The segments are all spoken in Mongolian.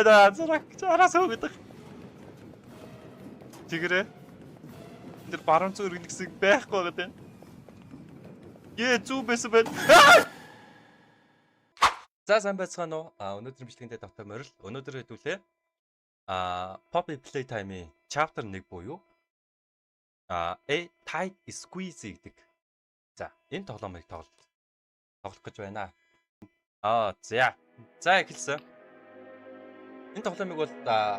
байна. Араас хөөгдөг. Тэгэрэ. Тэр баруун зүг нэгсэн байхгүй байгаа тань. Зүг байсан байна. За сайн байцгаана уу? Өнөөдөр бичлэгэндээ доктор морил. Өнөөдөр хэдүүлээ. Poppy Playtime-ийн chapter 1 буюу A Tight Squeeze гэдэг. За, энэ тоглоомыг тоглох гэж байна. За эхэлсэн. Энэ тоглоомыг бол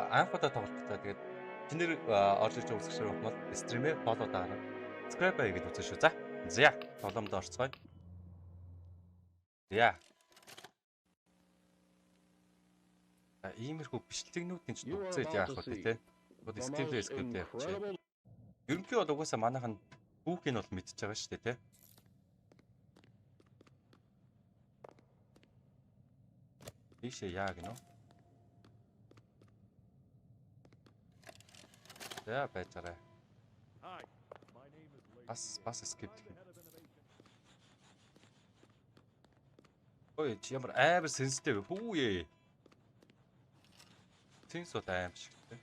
анхудаа тоглох гэдэг. Тэгээд чинэр орж ирж үзэх шиг бол стримээ фоллоу даарай. Subscribe хийгээд үзэн шүү. За, тоглоомд орцгоё. Иймэрхүү бичлэгнүүд гэж дугцээд яах вэ те? Бод скрип явчих. Ерөнхий бол угаасаа манайхан хүүхийг бол мэдчихэж байгаа шүү дээ те. Ийшээ яа гинөө. За байцаарай. Бас скрип. Ой, ямар амар сенситив хүүе. Сенс бол аим шиг те.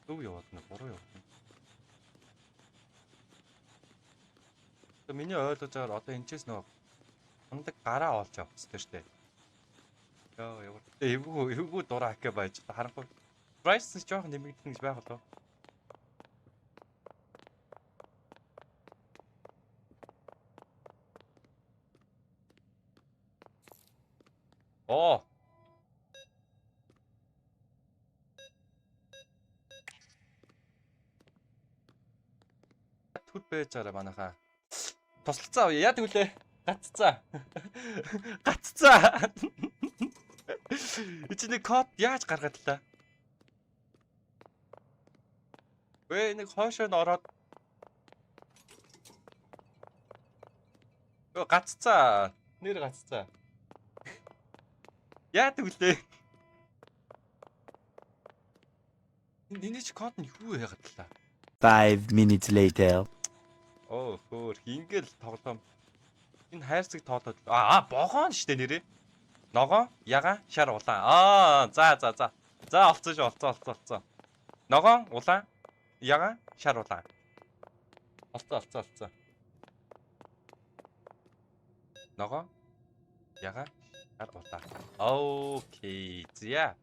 Юу яваад нэ буруу яваад. Миний ойлгож байгаагаар одоо энэчээс нөгөө хондог гараа олж авах хэрэгтэй шүү дээ. Ямар эвгүй дураа хакэ байж харахгүй. Price нь жоохон нэмэгдэх гэж байх болов. Түр байжаараа манайхаа. Тослолцоо авъя. Яа тэгвүлээ? Гаццаа. Ичний код яаж гаргаад таа? Нэг хоошоо н ороод. Гаццаа. Нэр гаццаа. Яа тэгвүлээ? Эний ч код нь юу яагаад таа? 5 minutes later. Хөөр ингээл тоглоом. Энэ хайрцаг тоодод. Богоон штэ нэрээ. Ногоон, ягаан, шар улаан. За. Олцсон шүү, олцсон. Ногоон, улаан, ягаан, шар улаан. Олцсон. Ногоон, ягаан, шар улаан. Окей. За.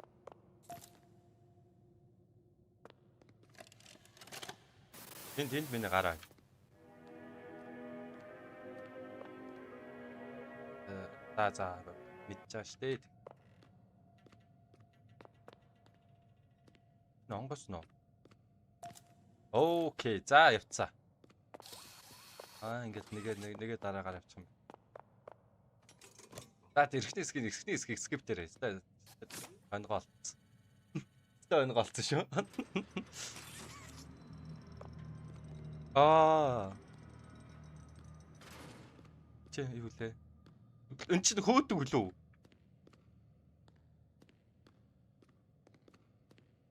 Тэнд миний гараа. За мэдчихэж штэ. Нонгос нөө. Окей, за явцаа. Ингээд нэгээ дараагаар явчих юм. За эргэний хэсгийг скип дээрээ. Онгоолцсон. Онгоолцсон шүү. Юу лээ? Энд чинь хөөдөг лөө.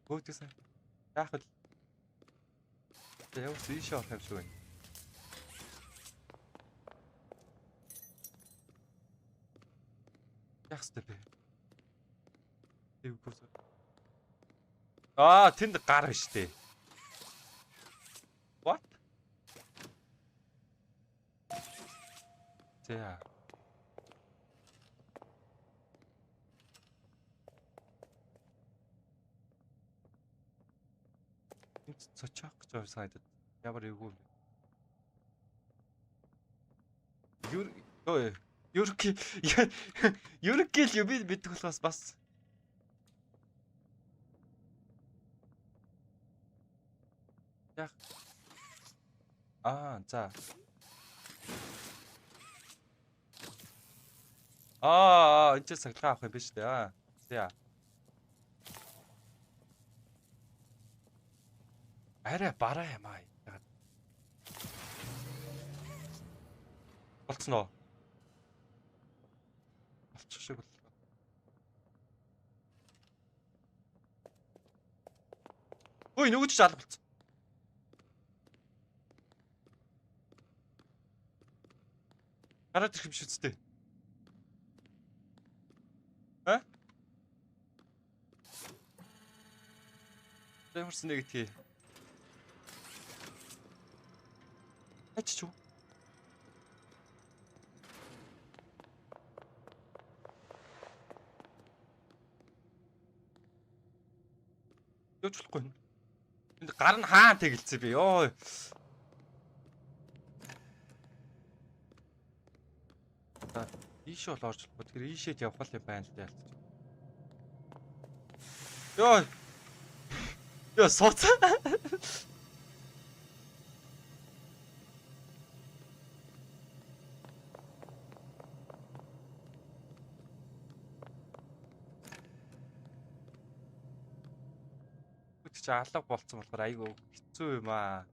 Хөөдөөсөн. Яах вэ? Явц ийшээ орох юм шиг байна. Яах вэ бэ? Тэнд гар биш дээ. What? За. Цочих гэж санагдаад ямар эвгүй. Юркил юу би мэддэг болохоос бас. Яг. За. Энд ч сахилгаа авах юм биш үү? За. Арай бараа юм аа. Болцсон уу? Болчих шиг боллоо. Ой, нөгөө ч алга болцсон. Гараад ирэх юм шиг үстэй. Ямарсан нэг тий. Ач чуу. Юуч болохгүй. Энд гар нь хаан тэгэлцээ би. Йоо. За ийш бол орж болохгүй. Тэр ийшээд явах юм байна л дээ. Йоо. Йоо сууц. Чи алга болцсон болохоор айгүй хэцүү юм аа.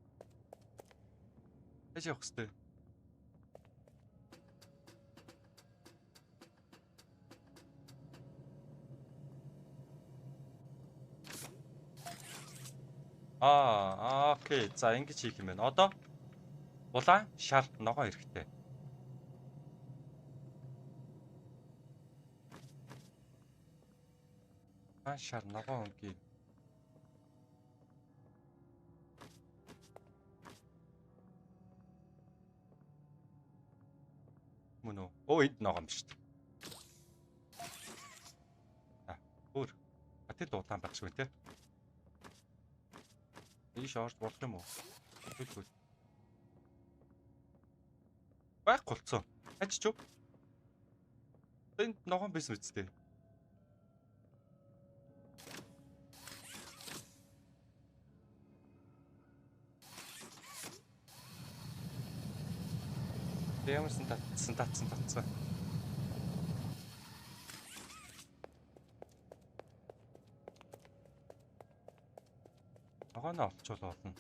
Яаж явах хэвтэй. Окей. За ингэж хийх юм байна. Одоо улаан шар ногоо хэрэгтэй. Шар ногоо өнгийн. Мөн үү? Энд ногоо юм шүү дээ. Өөр. Тэд улаан байх шүү те. Ийш орж болох юм уу? Тэгвэл. Байхгүй болцсон. Ач чуу. Энд ногоон байсан үсттэй. Ямарсан татсан. Ногооноо олчвол болно.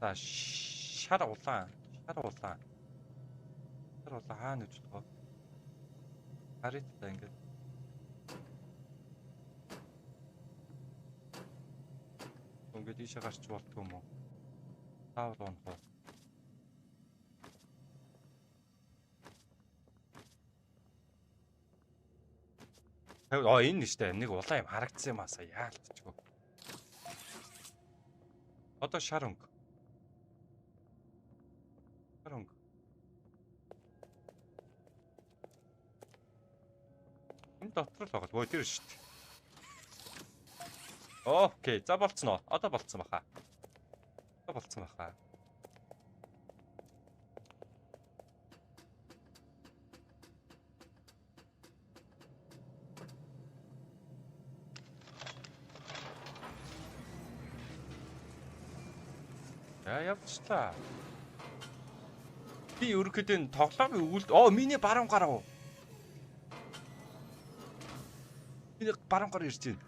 За шар улаан хаана гэж болох вэ? Харитаа ингээд. Ингээд ийшээ гарч болтгоо юм уу? Таавал унах уу? Энэ нь штэ нэг улаан юм харагдсан юм аасаа яалтчгүй. Одоо шар өнгө. Энэ дотор л байгаа. Тэр штэ. Окей, за болцсон уу? Одоо болцсон баха. Явчлаа. Би ерөөхдөө тоглоомын өгүүлд миний баруун гарав. Миний баруун гар ирж байна.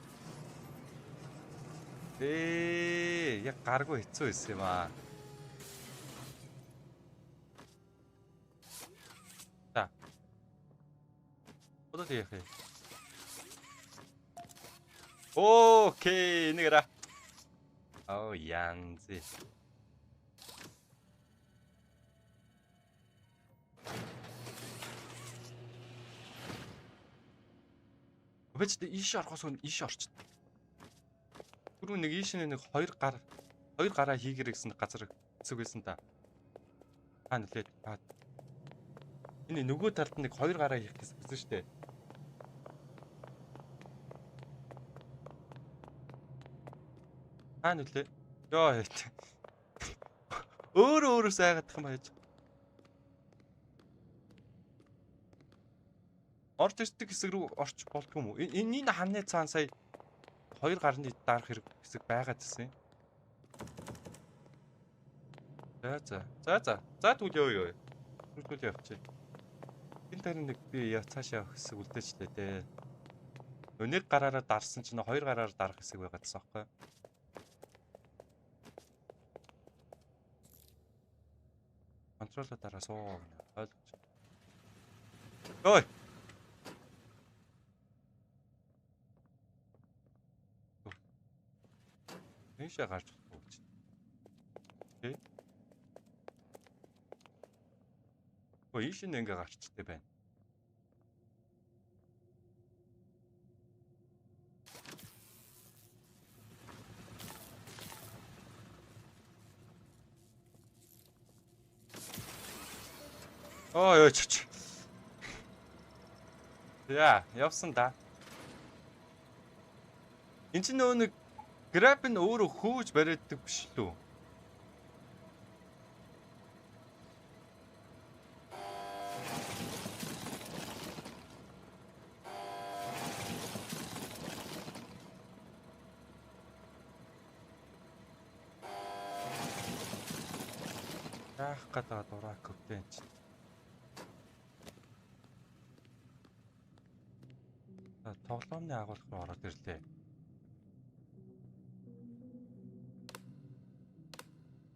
Яг гаргүй хэцүү байсан юм аа. За. Одоо яах вэ? Окей, нэгра. Янзи. Бэж ийш орохоос ийш орч. Түрүү нэг ийш нэг хоёр гараа хийгэр гэсэн газар хэсэг байсан та. Нэлээд. Энэ нөгөө талд нэг хоёр гараа хийх гэсэн шүү дээ. Нэлээ. Йоо. Өөрөө сайгаадах юм байж. Орж ирдэг хэсэг рүү орч болдгоо юм уу? Энэ ханны цаан сая хоёр гарны дарах хэсэг байгаад ирсэн. За түлээ. Түлээ явчих. Энэ тарин нэг би цаашаа явах хэсэг үлдээчлээ дээ. Нэг гараараа дарсан чинь хоёр гараараа дарах хэсэг байгаадсан аахгүй. Контролоо дараа суу. Ойлгож. Ой. Ийшээ гарч болж байна. Окей. Ийш нь ингээ гарчтай байна. Ой ч. Яа, явсан да. Энд чинь нөгөө нэг граф нь өөрөө хөөж бариаддаг биш лүү? Яах гэдэг дураа көвтэй чи. Тоглоомны агуулга руу ороод ирлээ.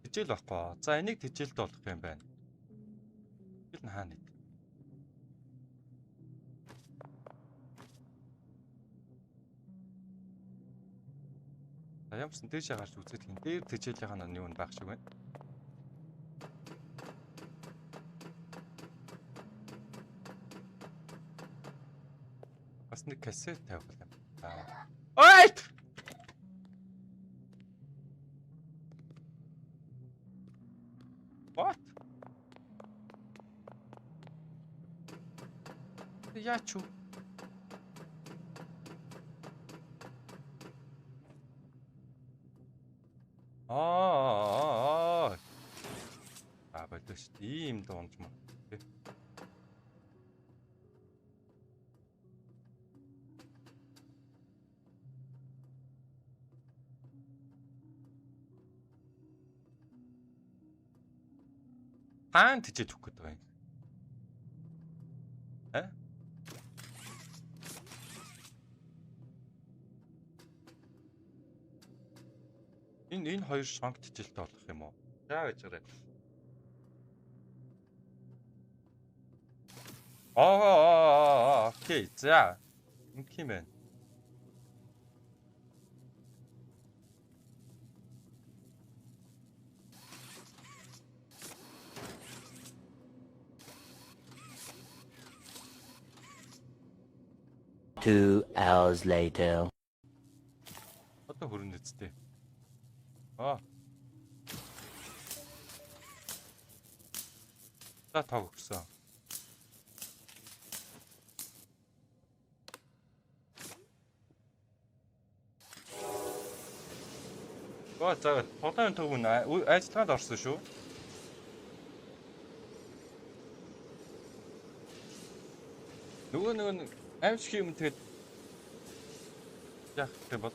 Тижэл баггүй. За энийг тижэлд болох юм байна. Тижэл нь хаана вэ? За ямарсан дээш гарч үзэх юм. Дээр тижэлийнх нь юу байх шиг байна. Бас нэг кассет тавих юм. Ой! What? Яач юу? Болоош. Ийм дуунч мөн. Хаан тижээд өгөх гэдэг юм. Энэ хоёр шонг тижилтэй болох юм уу? За байж гараа. Окей. За. Ингэх юм байна. Two hours later. Одоо хүрэн үсттэй. За таг өгсөн. За тоглоомын төв нь ажиллагаанд орсон шүү. Нөгөө аимшиг юм тэгээд яах вэ бол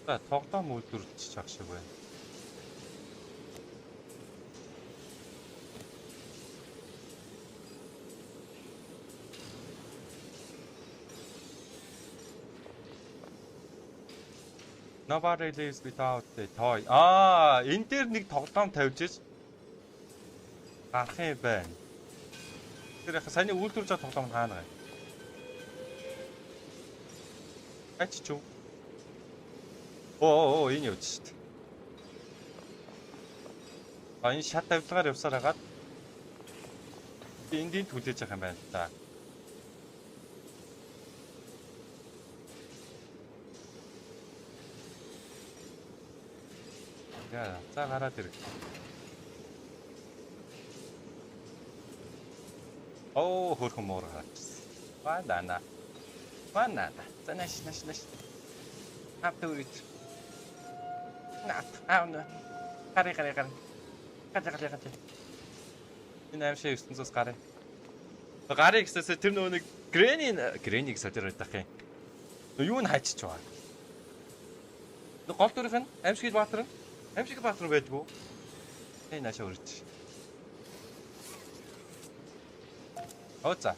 за тоглоом үйлдвэрлэж ах шиг байна. Nobody lives without a toy. Энэ дээр нэг тоглоом тавьж иж гарах юм байна. Тэр яхаа саяны үйлдвэрлэж байгаа тоглоом хаана вэ? Ач чуу. Энэ явж шít. Энэ шат тавилгаар явсаар хагаад эндийн түлээж байгаа юм байна та. Яа, за гараад ирэх. Хөрхөн муур гарчихсан. Банана. За наш. Хавтаа үргэлж. Гараа. Энэ аим шиг 900-аас гараа. Гарыг гэсээс тэр нөгөө нэг Грэнийг содороод байх юм. Юу н хайчих чаа. Гол дүрийнх нь аимшиг баатар байдгүй. Наашаа үрж. Ууza.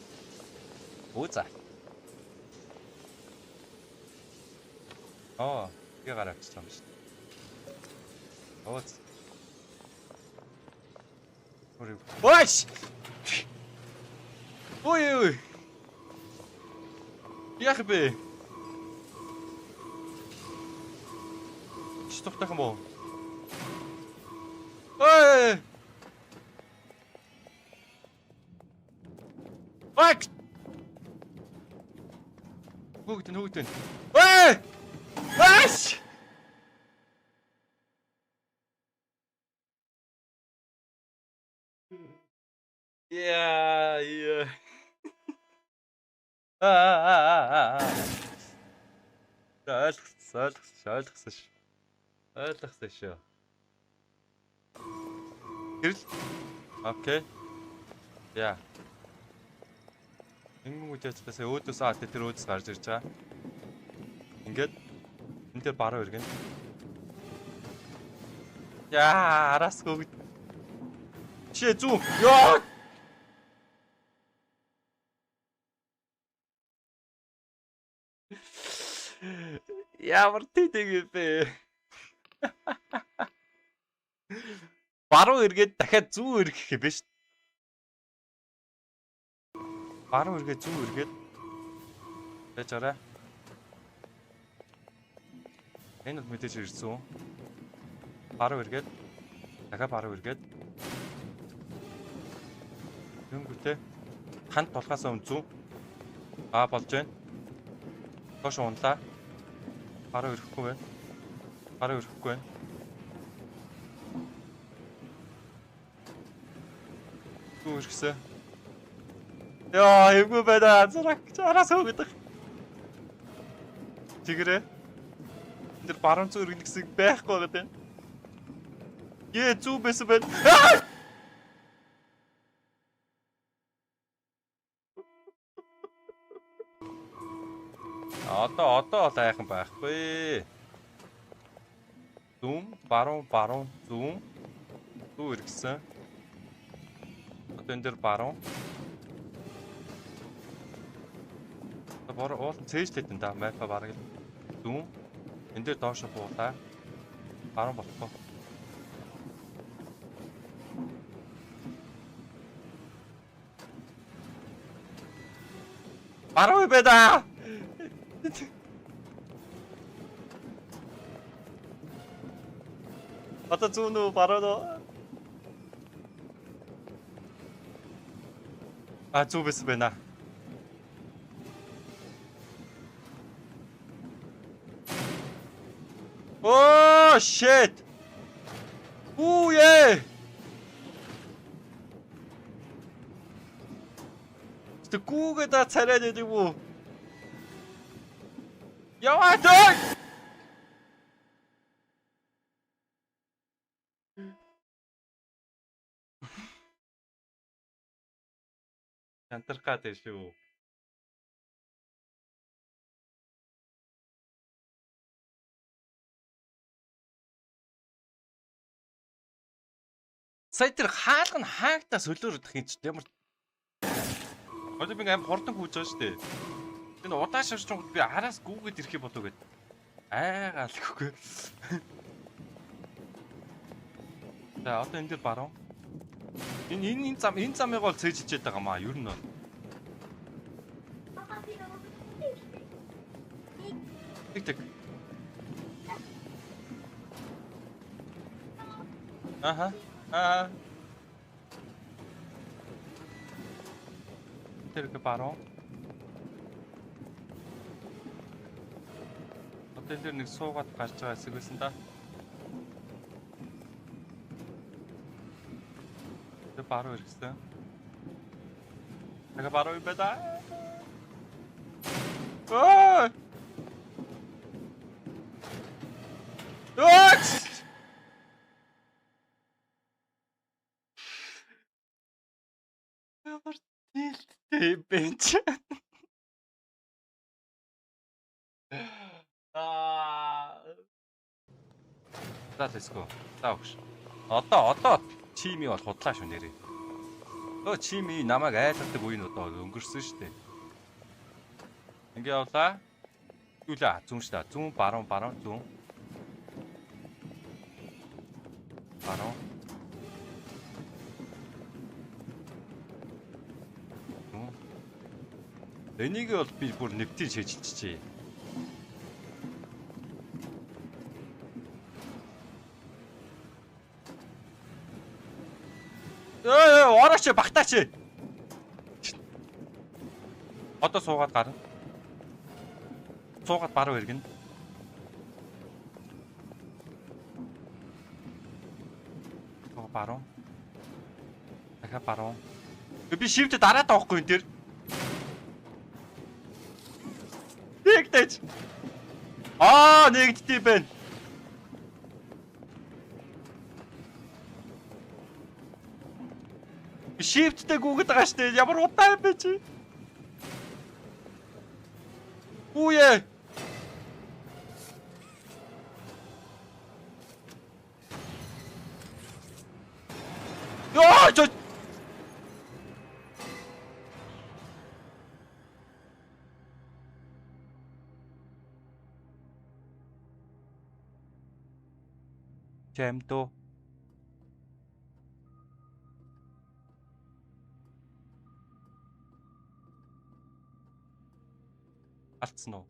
Тэгээ гараач юм шүү. Ууз. Ой! Ой. Яах бэ? Стоптах юм уу? Ой! Fuck! Хүүхдэн. Ой! Аш! Яа. Ойлгосон шүү. Гэрэл. Окей. Яа. Ингэнгүүт яцлаасаа өөдөөс тэр өөдөөс гарч ирж байгаа. Ингээд энэ дээр баруун иргэн. Яа, араас гүг. Чи зүү. Ёо. Ямар тийдэг бэ? Баруун эргээд дахиад зүү эргэх юм биш. Баруун эргээд зүү эргээд. Тэгж арай. Энэ нь мэдээж ирсэн. Баруун эргээд дахиад баруун эргээд. Тэнгүүтээ ханд болохоос өмнө зүү. Болж байна. Тош унлаа. Баруун ирэхгүй байна. Зүү ирсэн. Яа, эвгүй байна. Араас хөөгдөг. Тэгэрэ. Тэр баруун зүү иргэн гэсэн байхгүй байгаа тань. Зүү байсан байна. Одоо бол айхан байхгүй. Зүүн, баруун, зүүн. Зүү иргсэн. Одоо энэ дээр баруун. Уул цээжлээд энэ мапа бараг л. Зүүн. Энэ дээр доош буулаа. Баруун болохгүй. Баруун бэда. Одоо зүүн үү баруун уу? Зүү байсан байна. Oh shit. Ooh yeah. Тэ гүүгээ царайд байдаг уу? Яваа дог. Янтархаад байна шүү. Сая тэр хаалга нь хаагтаа солиор удах юм ч ямар. Одоо би аим хордон хүүж байгаа шүү дээ. Энэ удаа шавж байгаа би араас гүүгээд ирэхээ болов гэд. Айгаалгүй. За одоо энэ дээр баруун. Энэ замыг бол цээжилж байгаа маа ер нь бол. Тэг. Аха. Тэр их баруун. Одоо энэ дээр нэг суугаад гарч байгаа хэсэг байсан да. Тэр баруун ирсэн. Така баруун бэда. Ой! Ямар тэлтэй бэнч. Let's go. Таавш. Одоо чими бол худлаа шүү нэрээ. Өө чими намайг айлгадаг үе нь одоо өнгөрсөн шүү дээ. Ингээ явлаа. Юулаа зүүн шүү дээ. Зүүн баруун зүүн. Баруун. Энийг бол би бүр нэвтийн шийдчихжээ. Орооч багтаач. Одоо суугаад гарна. Суугаад баруун иргэн. Баруун. Дахиад баруун. Би shift дараад авахгүй энэ төр. Тэгтэж. Нэгдтий байна. Shift-тэй гүгэд байгаа штэ. Ямар удаан бэ чи? Үе. Ёо, чо. Чамто. Алдсан уу?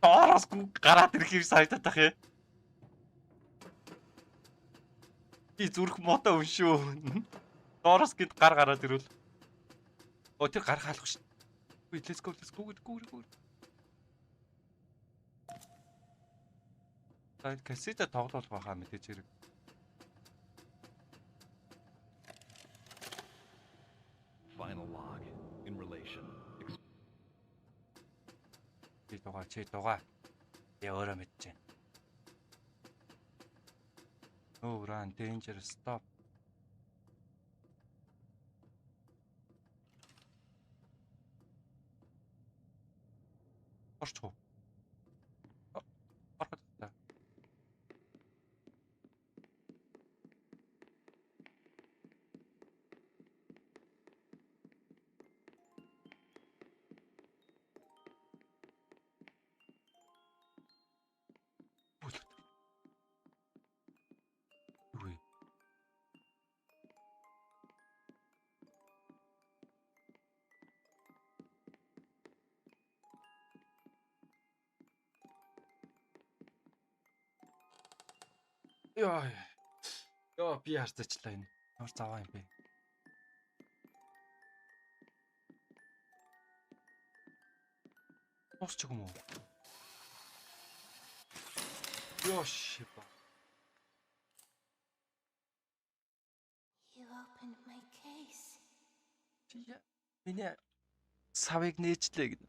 Доороос гараад ирэх юм санагдаад тах юм. Би зүрх мотоо өншөө. Доороос гинт гараад ирвэл. Тэр гар хаалах ш. Let's go. Тай кассета тоглох байхаа мэдээж хэрэг. Final log in relation. Чи дугаа. Би өөрөө мэдчихээн. No run, danger, stop. Орчих уу? Орхот та. Үгүй. Ёо, би харцаачлаа энэ. Ямар заваа юм бэ? Уусчих юм уу? Ёо, шиба. You opened my case. Миний савыг нээчлээ гэнэ.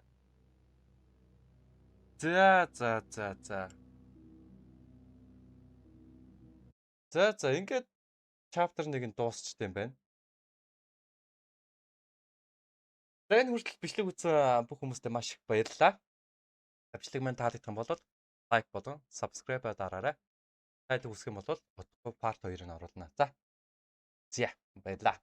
За, ингээд chapter 1 нь дуусчтэй юм байна. За энэ хүртэл бичлэг үзсэн бүх хүмүүстээ маш их баярлалаа. Бичлэг маань таалагдсан бол лайк болон subscribe дараарай. Тайлбар хүсэх юм бол утгагүй part 2-ыг оруулна. За. Баярлалаа.